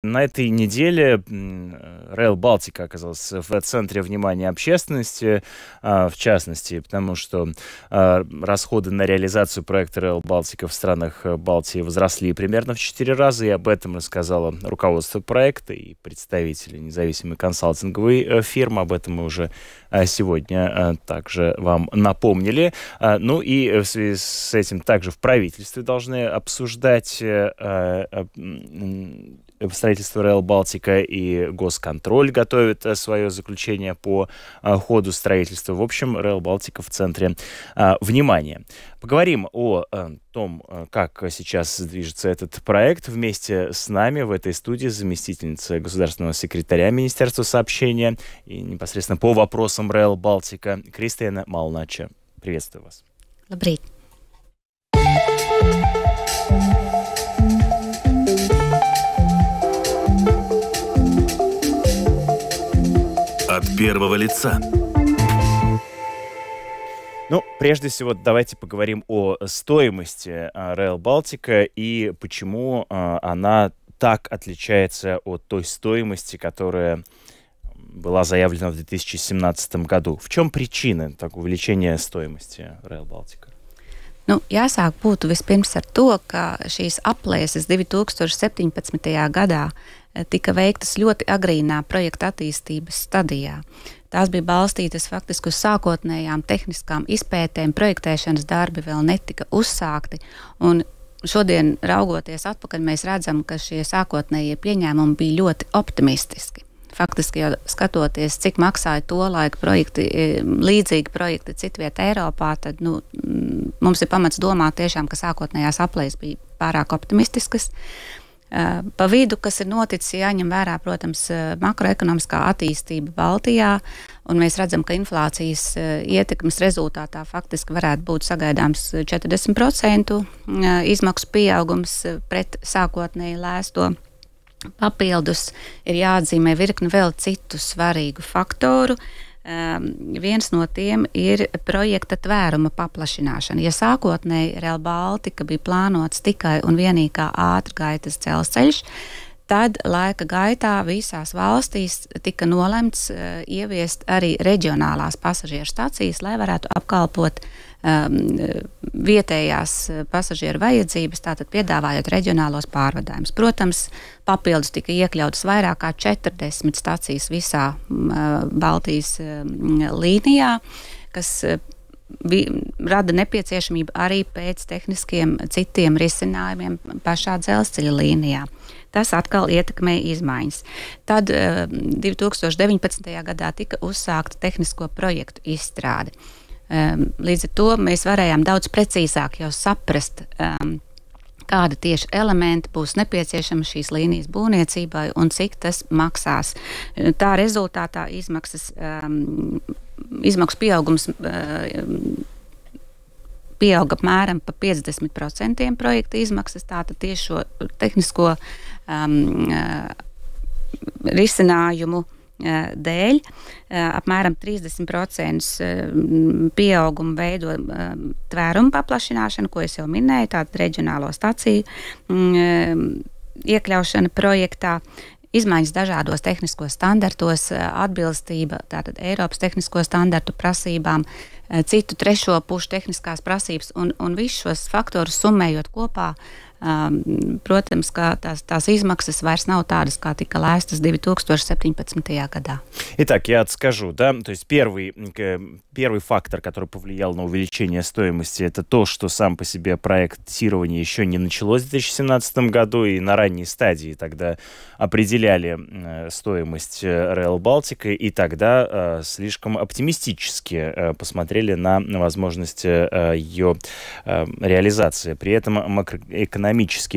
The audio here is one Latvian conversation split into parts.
На этой неделе Rail Baltica оказалась в центре внимания общественности, в частности, потому что расходы на реализацию проекта Rail Baltica в странах Балтии возросли примерно в 4 раза, и об этом рассказало руководство проекта и представители независимой консалтинговой фирмы. Об этом мы уже сегодня также вам напомнили. Ну и в связи с этим также в правительстве должны обсуждать строительство Rail Baltica, и Госконтроль готовит свое заключение по ходу строительства. В общем, Rail Baltica в центре внимания. Поговорим о том, как сейчас движется этот проект. Вместе с нами в этой студии заместительница государственного секретаря Министерства сообщения и непосредственно по вопросам Rail Baltica Кристина Малнача. Приветствую вас. Labrīt. От первого лица. Ну, прежде всего, давайте поговорим о стоимости Rail Baltica и почему она так отличается от той стоимости, которая была заявлена в 2017 году. В чем причина такого увеличения стоимости Rail Baltica? Jāsāk būtu vispirms ar to, ka šīs aplēses 2017. gadā tika veiktas ļoti agrīnā projekta attīstības stadijā. Tās bija balstītas faktiski uz sākotnējām tehniskām izpētēm, projektēšanas darbi vēl netika uzsākti, un šodien, raugoties atpakaļ, mēs redzam, ka šie sākotnējie pieņēmumi bija ļoti optimistiski. Faktiski jau skatoties, cik maksāja to laiku projekti, līdzīgi projekti citviet Eiropā, tad mums ir pamats domāt tiešām, ka sākotnējās aplēses bija pārāk optimistiskas. Pa vidu, kas ir noticis, jāņem vērā, protams, makroekonomiskā attīstība Baltijā, un mēs redzam, ka inflācijas ietekmes rezultātā faktiski varētu būt sagaidāms 40% izmaksu pieaugums pret sākotnēji lēsto. Papildus ir jāatzīmē virkni vēl citu svarīgu faktoru. Viens no tiem ir projekta tvēruma paplašināšana. Ja sākotnēji Rail Baltica bija plānots tikai un vienīgi kā ātrgaitas dzelzceļš, tad laika gaitā visās valstīs tika nolemts ieviest arī reģionālās pasažieru stacijas, lai varētu apkalpot vietējās pasažieru vajadzības, tātad piedāvājot reģionālos pārvadājumus. Protams, papildus tika iekļautas vairāk kā 40 stacijas visā Baltijas līnijā, kas rada nepieciešamību arī pēc tehniskiem citiem risinājumiem pašā dzelzceļa līnijā. Tas atkal ietekmē izmaiņas. Tad 2019. gadā tika uzsākta tehnisko projektu izstrāde. Līdz ar to mēs varējām daudz precīzāk jau saprast, kāda tieši elementi būs nepieciešama šīs līnijas būvniecībai un cik tas maksās. Tā rezultātā izmaksu pieaugums pieauga apmēram pa 50% projekta izmaksas, tātad tieši šo tehnisko risinājumu dēļ. Apmēram 30% pieaugumu veido tvērumu paplašināšana, ko es jau minēju, tātad reģionālo staciju iekļaušana projektā, izmaiņas dažādos tehniskos standartos, atbilstība tātad Eiropas tehnisko standartu prasībām, citu trešo pušu tehniskās prasības un visus šos faktorus summējot kopā, protams, ka tās измаксas вайрс nav tādas, kā tika lēstas 2017. года. Итак, я скажу, да, то есть первый фактор, который повлиял на увеличение стоимости, это то, что сам по себе проектирование еще не началось в 2017 году, и на ранней стадии тогда определяли стоимость Rail Baltica, и тогда слишком оптимистически посмотрели на возможность ее реализации. При этом макроэкономические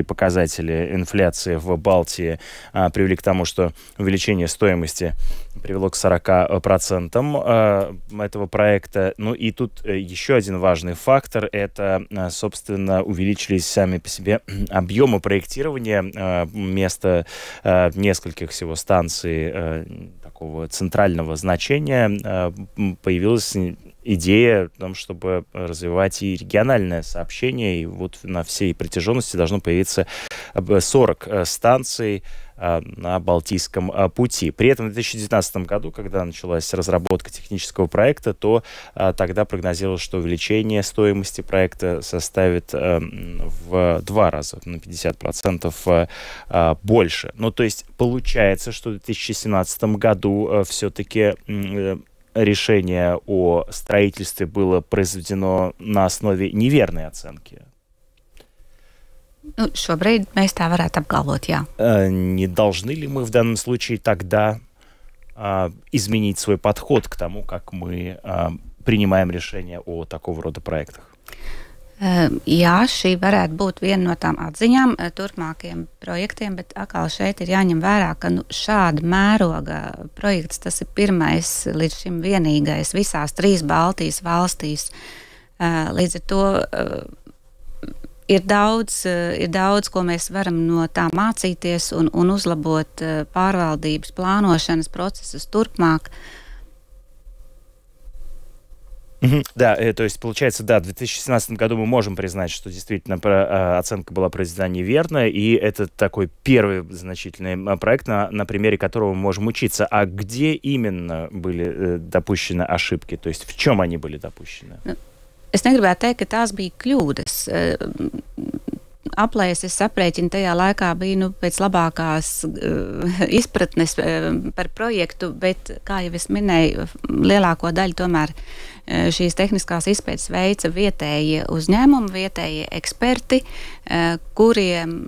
показатели инфляции в Балтии привели к тому, что увеличение стоимости привело к 40% этого проекта. Ну и тут еще один важный фактор – это, собственно, увеличились сами по себе объемы проектирования. Вместо нескольких всего станций такого центрального значения появилось идея в том, чтобы развивать и региональное сообщение, и вот на всей протяженности должно появиться 40 станций на Балтийском пути. При этом в 2019 году, когда началась разработка технического проекта, то тогда прогнозировалось, что увеличение стоимости проекта составит в 2 раза, на 50% больше. Ну, то есть получается, что в 2017 году все-таки решение о строительстве было произведено на основе неверной оценки. Nu, šobrīd mēs tā varētu apgalvot, jā. Не должны ли мы в данном случае тогда изменить свой подход к тому, как мы принимаем решения о такого рода проектах? Jā, šī varētu būt viena no tām atziņām turpmākajiem projektiem, bet atkal šeit ir jāņem vērā, ka šāda mēroga projekts, tas ir pirmais līdz šim vienīgais visās 3 Baltijas valstīs. Līdz ar to ir daudz, ko mēs varam no tā mācīties un uzlabot pārvaldības plānošanas procesus turpmāk. Да, то есть, получается, да, в 2017 году мы можем признать, что действительно оценка была произведена неверно, и это такой первый значительный проект, на примере которого мы можем учиться. А где именно были допущены ошибки? То есть, в чем они были допущены? Es negribētu teikt, ka tās bija kļūdas. Aplēses aprēķini tajā laikā bija pēc labākās izpratnes par projektu, bet, kā jau es minēju, lielāko daļu tomēr šīs tehniskās izpētes veica vietējie uzņēmumi, vietējie eksperti, kuriem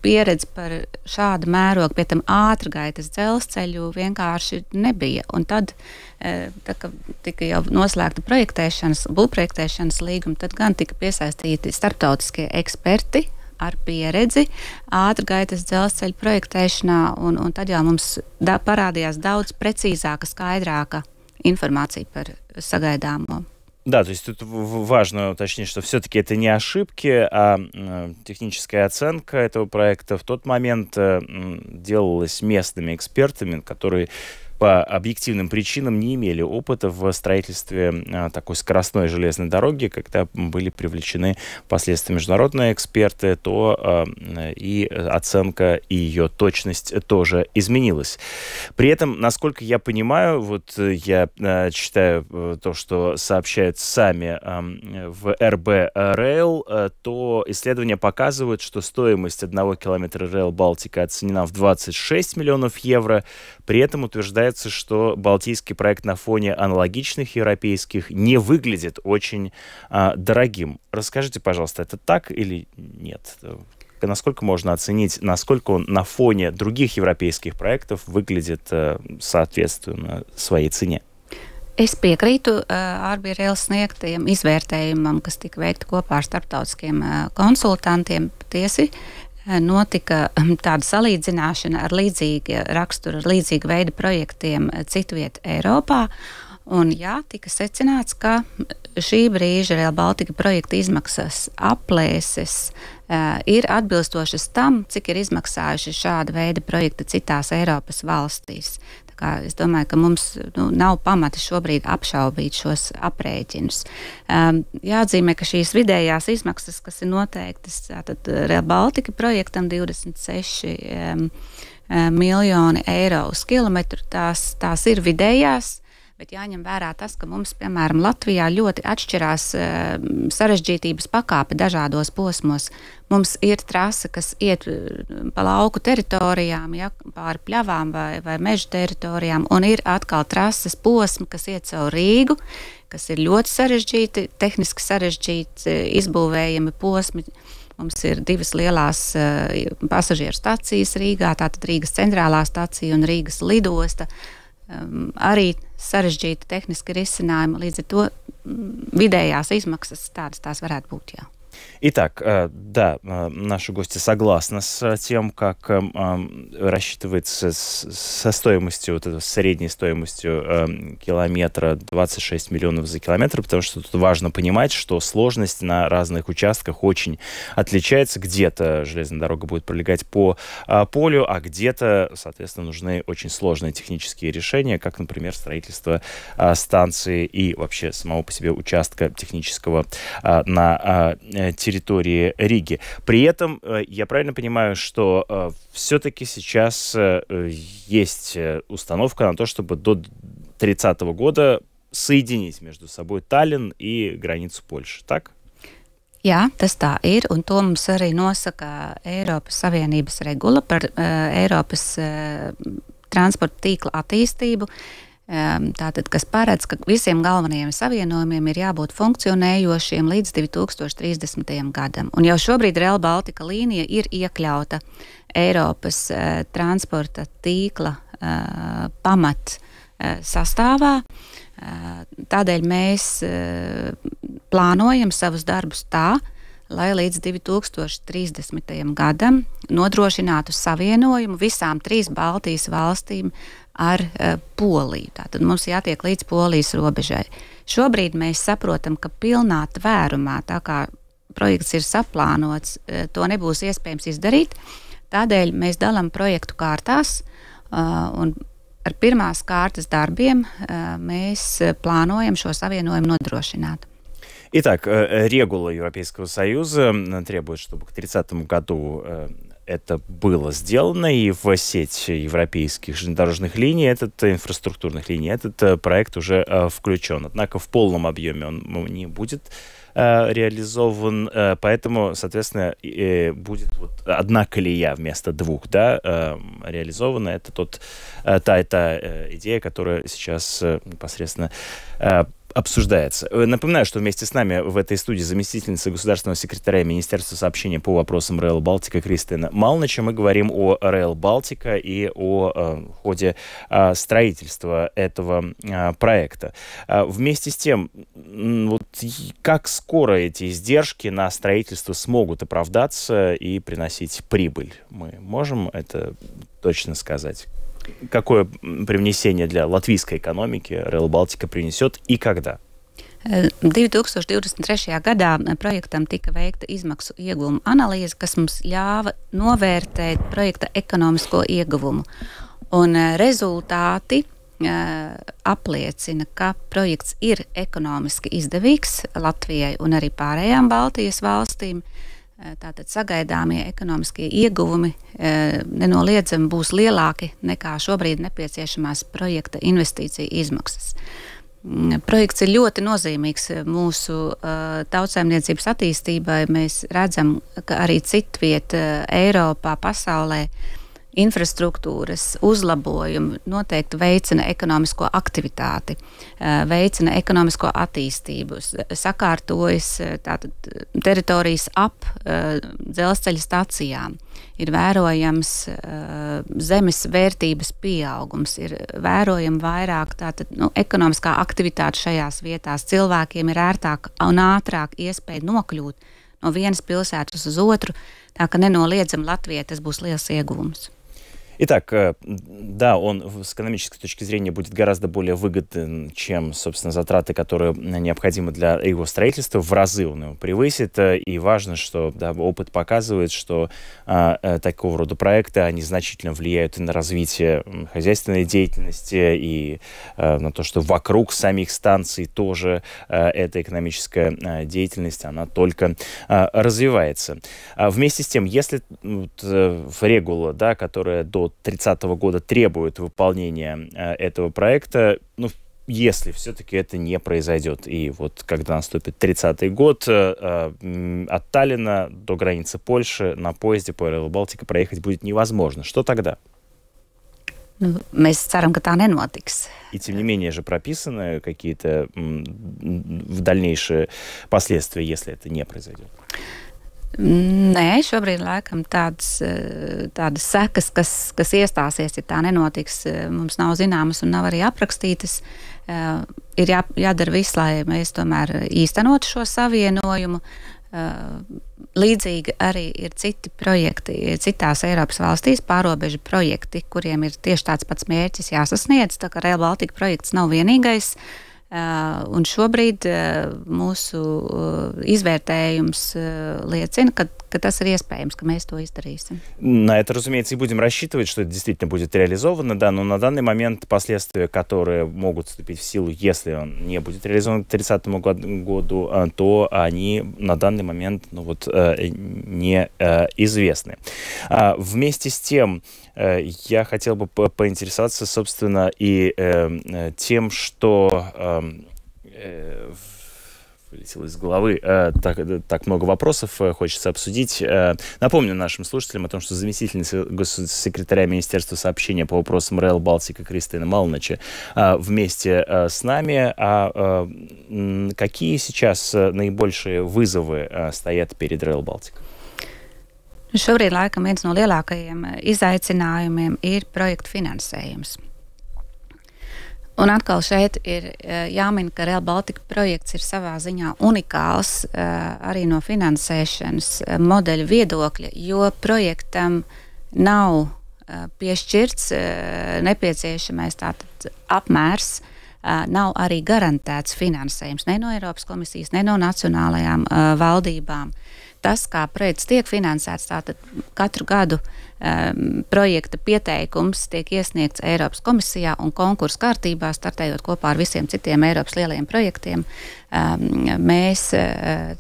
pieredze par šādu mērogu, pie tam ātrgaitas dzelzceļu vienkārši nebija. Un tad, kad tika jau noslēgta būvprojektēšanas līguma, tad gan tika piesaistīti starptautiskie eksperti ar pieredzi ātrgaitas dzelzceļa projektēšanā, un tad jau mums parādījās daudz precīzāka, skaidrāka информации par сagaidāmo. Да, то есть тут важно уточнить, что все-таки это не ошибки, а техническая оценка этого проекта в тот момент делалась местными экспертами, которые по объективным причинам не имели опыта в строительстве такой скоростной железной дороги. Когда были привлечены впоследствии международные эксперты, то и оценка, и ее точность тоже изменилась. При этом, насколько я понимаю, вот я читаю то, что сообщают сами в РБ Rail, то исследования показывают, что стоимость 1 километра Rail Балтика оценена в 26 миллионов евро. При этом утверждается, что балтийский проект на фоне аналогичных европейских не выглядит очень дорогим. Расскажите, пожалуйста, это так или нет? Насколько можно оценить, насколько он на фоне других европейских проектов выглядит соответственно своей цене? Es piekrītu RB Rail sniegtajam izvērtējumam, kas tika veikta kopā ar starptautiskiem konsultantiem. Patiesi notika tāda salīdzināšana ar līdzīga rakstura, ar līdzīga veida projektiem citviet Eiropā. Un jā, tika secināts, ka šī brīža Rail Baltica projekta izmaksas aplēses ir atbilstošas tam, cik ir izmaksājuši šāda veida projekti citās Eiropas valstīs. Tā kā es domāju, ka mums nav pamata šobrīd apšaubīt šos aprēķinus. Jāatzīmē, ka šīs vidējās izmaksas, kas ir noteiktas tātad Rail Baltica projektam 26 miljoni eiro uz kilometru, tās ir vidējās. Bet jāņem vērā tas, ka mums, piemēram, Latvijā ļoti atšķirās sarežģītības pakāpe dažādos posmos. Mums ir trase, kas iet pa lauku teritorijām, ja, pāri pļavām vai meža teritorijām, un ir atkal trases posmi, kas iet caur Rīgu, kas ir ļoti sarežģīti, tehniski sarežģīti, izbūvējami posmi. Mums ir 2 lielās pasažieru stacijas Rīgā, tātad Rīgas centrālā stacija un Rīgas lidosta. Arī sarežģīta tehniska risinājuma, līdz ar to vidējās izmaksas tādas tās varētu būt, jā. Итак, да, наши гости согласны с тем, как рассчитывается со стоимостью, вот этой средней стоимостью километра 26 миллионов за километр, потому что тут важно понимать, что сложность на разных участках очень отличается. Где-то железная дорога будет пролегать по полю, а где-то, соответственно, нужны очень сложные технические решения, как, например, строительство станции и вообще самого по себе участка технического на территории Риги. При этом я правильно понимаю, что все-таки сейчас есть установка на то, чтобы до 2030 года соединить между собой Таллин и границу Польши, так? Jā, tas tā ir, un to mums arī nosaka Eiropas Savienības regula par Eiropas transporta tīkla attīstību. Tātad, kas paredz, ka visiem galvenajiem savienojumiem ir jābūt funkcionējošiem līdz 2030. gadam. Un jau šobrīd Rail Baltica līnija ir iekļauta Eiropas transporta tīkla pamat sastāvā. Tādēļ mēs plānojam savus darbus tā, lai līdz 2030. gadam nodrošinātu savienojumu visām 3 Baltijas valstīm ar Poliju. Tātad mums jātiek līdz Polijas robežai. Šobrīd mēs saprotam, ka pilnā tvērumā, tā kā projekts ir saplānots, to nebūs iespējams izdarīt. Tādēļ mēs dalām projektu kārtās un ar pirmās kārtas darbiem mēs plānojam šo savienojumu nodrošināt. Итак, регула Европейского Союза требует, чтобы к 2030 году это было сделано, и в сеть европейских железнодорожных линий, инфраструктурных линий, этот проект уже включен. Однако в полном объеме он не будет реализован, поэтому, соответственно, будет вот одна колея вместо 2, да, реализована. Это та идея, которая сейчас непосредственно обсуждается. Напоминаю, что вместе с нами в этой студии заместительница государственного секретаря Министерства сообщения по вопросам Rail Baltica Кристина Малнича. Мы говорим о Rail Baltica и о ходе строительства этого проекта. Вместе с тем, вот как скоро эти издержки на строительство смогут оправдаться и приносить прибыль? Мы можем это точно сказать? Какое привнесение для латвийской экономики Rail Baltica принесет и когда? 2023. gadā projektam tika veikta izmaksu ieguvuma analīze, kas mums ļāva novērtēt projekta ekonomisko ieguvumu. Un rezultāti apliecina, ka projekts ir ekonomiski izdevīgs Latvijai un arī pārējām Baltijas valstīm. Tātad sagaidāmie ekonomiskie ieguvumi nenoliedzami būs lielāki nekā šobrīd nepieciešamās projekta investīcija izmaksas. Projekts ir ļoti nozīmīgs mūsu tautsaimniecības attīstībai. Mēs redzam, ka arī citviet Eiropā, pasaulē infrastruktūras uzlabojumi noteikti veicina ekonomisko aktivitāti, veicina ekonomisko attīstību, sakārtojas tātad teritorijas ap dzelzceļa stacijām. Ir vērojams zemes vērtības pieaugums, ir vērojama vairāk tātad, ekonomiskā aktivitāte šajās vietās. Cilvēkiem ir ērtāk un ātrāk iespēja nokļūt no vienas pilsētas uz otru, tā ka nenoliedzami Latvijai tas būs liels ieguvums. Итак, да, он с экономической точки зрения будет гораздо более выгоден, чем, собственно, затраты, которые необходимы для его строительства. В разы он его превысит. И важно, что опыт показывает, что такого рода проекты, они значительно влияют и на развитие хозяйственной деятельности, и на то, что вокруг самих станций тоже эта экономическая деятельность, она только развивается. Вместе с тем, если в регула, да, которая до 2030 года требует выполнения этого проекта, если все-таки это не произойдет. И вот когда наступит 30-й год, от Таллина до границы Польши на поезде по Rail Baltica проехать будет невозможно. Что тогда? Mēs ceram, ka tā nenotiks. И тем не менее же прописаны какие-то дальнейшие последствия, если это не произойдет. Nē, šobrīd laikam tādas sekas, kas iestāsies, ja tā nenotiks, mums nav zināmas un nav arī aprakstītas. Ir jādara viss, lai mēs tomēr īstenotu šo savienojumu. Līdzīgi arī ir citi projekti, citās Eiropas valstīs pārobežu projekti, kuriem ir tieši tāds pats mērķis jāsasniedz, tā kā Rail Baltica projekts nav vienīgais. Un šobrīd mūsu izvērtējums liecina, ka tas ir iespējams, ka mēs то издарīsim. На это, разумеется, и будем рассчитывать, что это действительно будет реализовано, да, но на данный момент последствия, которые могут вступить в силу, если он не будет реализован к 30 году, то они на данный момент не известны. Вместе с тем, я хотел бы поинтересоваться, собственно, и тем, что вылетело из головы. Так много вопросов хочется обсудить. Напомню нашим слушателям о том, что заместительница госсекретаря Министерства сообщения по вопросам Rail Baltica Кристина Малначе вместе с нами. Какие сейчас наибольшие вызовы стоят перед Rail Baltica? Šobrīd laikam viens no lielākajiem izaicinājumiem ir projektu finansējums. Un atkal šeit ir jāmin, ka Rail Baltica projekts ir savā ziņā unikāls arī no finansēšanas modeļa viedokļa, jo projektam nav piešķirts nepieciešamais tātad apmērs, nav arī garantēts finansējums ne no Eiropas komisijas, ne no nacionālajām valdībām. Tas, kā projekts tiek finansēts, tātad katru gadu projekta pieteikums tiek iesniegts Eiropas komisijā un konkursu kārtībā, startējot kopā ar visiem citiem Eiropas lielajiem projektiem. Mēs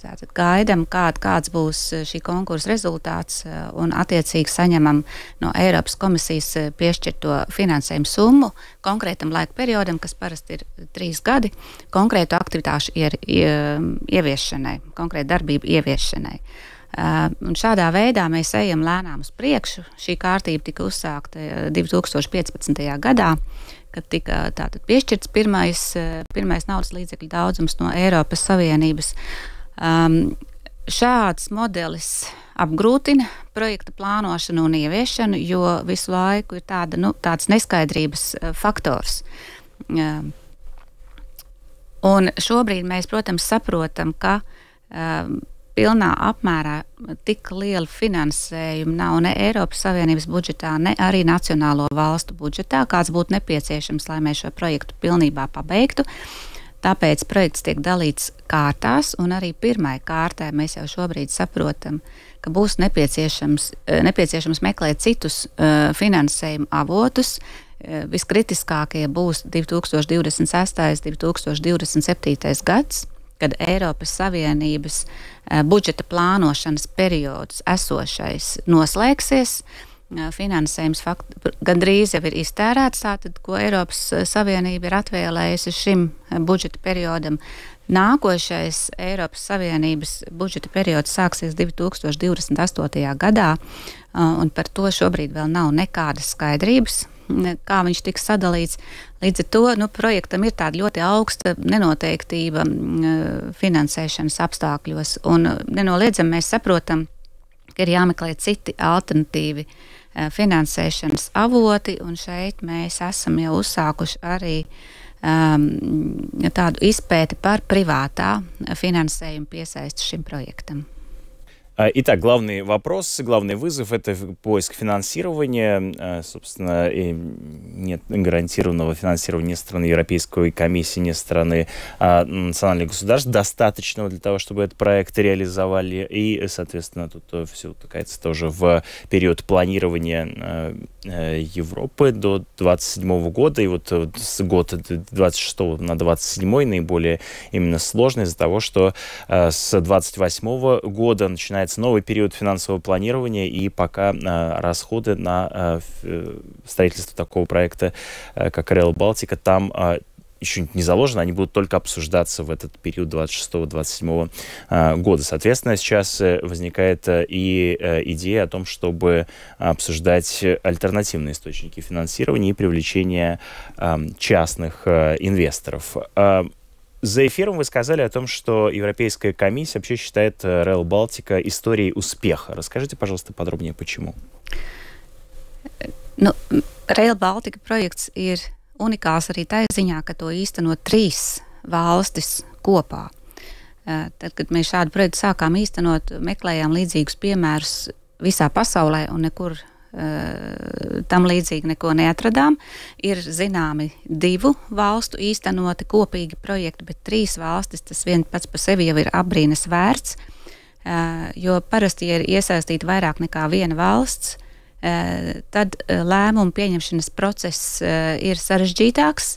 tātad gaidam, kāds būs šī konkursa rezultāts un attiecīgi saņemam no Eiropas komisijas piešķirto finansējumu summu konkrētam laika periodam, kas parasti ir 3 gadi, konkrētu aktivitāšu ieviešanai, konkrētu darbību ieviešanai. Un šādā veidā mēs ejam lēnām uz priekšu. Šī kārtība tika uzsākta 2015. gadā, kad tika tātad piešķirts pirmais naudas līdzekļu daudzums no Eiropas Savienības. Šāds modelis apgrūtina projekta plānošanu un ieviešanu, jo visu laiku ir tāds neskaidrības faktors. Un šobrīd mēs, protams, saprotam, ka pilnā apmērā tik liela finansējuma nav ne Eiropas Savienības budžetā, ne arī nacionālo valstu budžetā, kāds būtu nepieciešams, lai mēs šo projektu pilnībā pabeigtu. Tāpēc projekts tiek dalīts kārtās, un arī pirmai kārtē mēs jau šobrīd saprotam, ka būs nepieciešams meklēt citus finansējuma avotus. Viskritiskākie būs 2026. 2027. gads, kad Eiropas Savienības budžeta plānošanas periods esošais noslēgsies. Finansējums gandrīz jau ir iztērēts, tātad, ko Eiropas Savienība ir atvēlējusi šim budžeta periodam. Nākošais Eiropas Savienības budžeta periods sāksies 2028. gadā, un par to šobrīd vēl nav nekādas skaidrības, kā viņš tiks sadalīts. Līdz ar to projektam ir tāda ļoti augsta nenoteiktība finansēšanas apstākļos, un nenoliedzami mēs saprotam, ka ir jāmeklē citi alternatīvi finansēšanas avoti, un šeit mēs esam jau uzsākuši arī tādu izpēti par privātā finansējumu piesaisti šim projektam. Итак, главный вопрос, главный вызов – это поиск финансирования. Собственно, и нет гарантированного финансирования ни со стороны Европейской комиссии, ни со стороны национальных государств, достаточного для того, чтобы этот проект реализовали. И, соответственно, тут все утыкается тоже в период планирования Европы до 27 года. И вот с года 26 на 27 наиболее именно сложно из-за того, что с 28 года начинается новый период финансового планирования, и пока расходы на строительство такого проекта, как Rail Baltica, там еще не заложено, они будут только обсуждаться в этот период 26-27 года. Соответственно, сейчас возникает и идея о том, чтобы обсуждать альтернативные источники финансирования и привлечения частных инвесторов. За эфиром вы сказали о том, что Европейская комиссия вообще считает Rail Baltica историей успеха. Расскажите, пожалуйста, подробнее, почему. Rail Baltica projekts ir unikāls arī tā ziņā, ka to īsteno 3 valstis kopā. Tad, kad mēs šādu projektu sākām īstenot, meklējām līdzīgus piemērus visā pasaulē un nekur tam līdzīgi neko neatradām. Ir zināmi 2 valstu īstenoti kopīgi projekti, bet 3 valstis, tas viens pats par sevi jau ir apbrīnas vērts, jo parasti, ja ir iesaistīta vairāk nekā viena valsts, tad lēmumu pieņemšanas process ir sarežģītāks,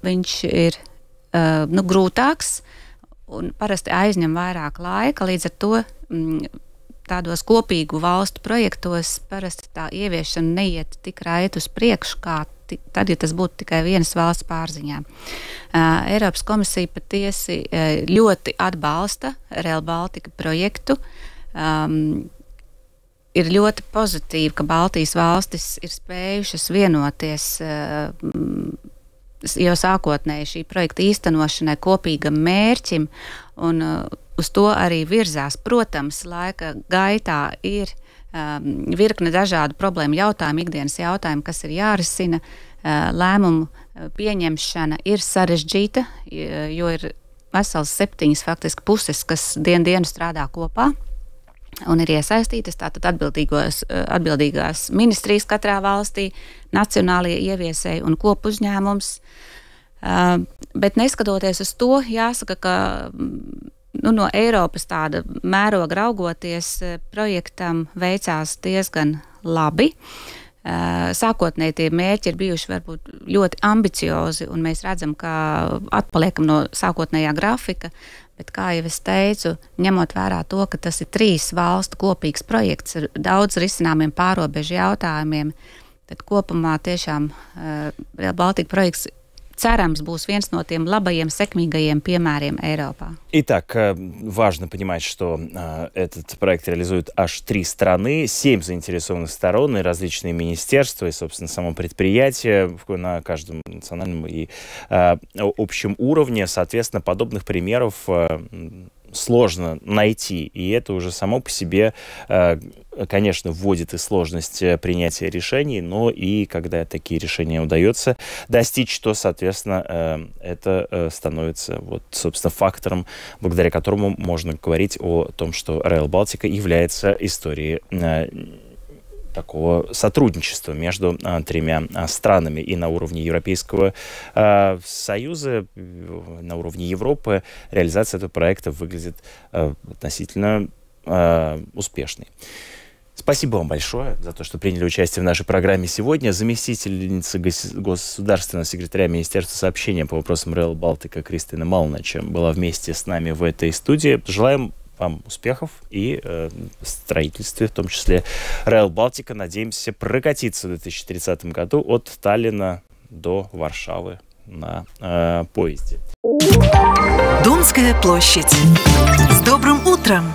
viņš ir grūtāks un parasti aizņem vairāk laika, līdz ar to tādos kopīgu valstu projektos parasti tā ieviešana neiet tik raiti uz priekšu, kā tad, ja tas būtu tikai vienas valsts pārziņā. Eiropas komisija patiesi ļoti atbalsta Rail Baltica projektu. Ir ļoti pozitīvi, ka Baltijas valstis ir spējušas vienoties jau sākotnēji šī projekta īstenošanai kopīgam mērķim, un uz to arī virzās. Protams, laika gaitā ir virkne dažādu problēmu jautājumu, ikdienas jautājumu, kas ir jārisina. Lēmumu pieņemšana ir sarežģīta, jo ir vesels 7 faktiski puses, kas dienu strādā kopā un ir iesaistītas, tātad atbildīgās ministrijas katrā valstī, nacionālie ieviesēji un kopuzņēmums. Bet neskatoties uz to, jāsaka, ka no Eiropas tāda mēroga raugoties, projektam veicās diezgan labi. Sākotnēji tie mērķi ir bijuši varbūt ļoti ambiciozi, un mēs redzam, ka atpaliekam no sākotnējā grafika, bet, kā jau es teicu, ņemot vērā to, ka tas ir 3 valstu kopīgs projekts ar daudz risināmiem pārobežu jautājumiem, tad kopumā tiešām Rail Baltica projekts cerams būs viens no тем labajiem, sekmīgajiem piemēriem Eiropā. Итак, важно понимать, что этот проект реализует аж 3 страны, 7 заинтересованных сторон и различные министерства, и, собственно, само предприятие на каждом национальном и общем уровне. Соответственно, подобных примеров сложно найти, и это уже само по себе, конечно, вводит и сложность принятия решений, но и когда такие решения удается достичь, то, соответственно, это становится, собственно, фактором, благодаря которому можно говорить о том, что Rail Baltica является историей такого сотрудничества между 3 странами. И на уровне Европейского Союза, на уровне Европы реализация этого проекта выглядит относительно успешной. Спасибо вам большое за то, что приняли участие в нашей программе сегодня. Заместительница государственного секретаря Министерства сообщения по вопросам Rail Baltica Кристина Малнача была вместе с нами в этой студии. Желаем вам успехов и строительстве, в том числе Rail Baltica. Надеемся прокатиться в 2030 году от Таллина до Варшавы на поезде. Думская площадь. С добрым утром!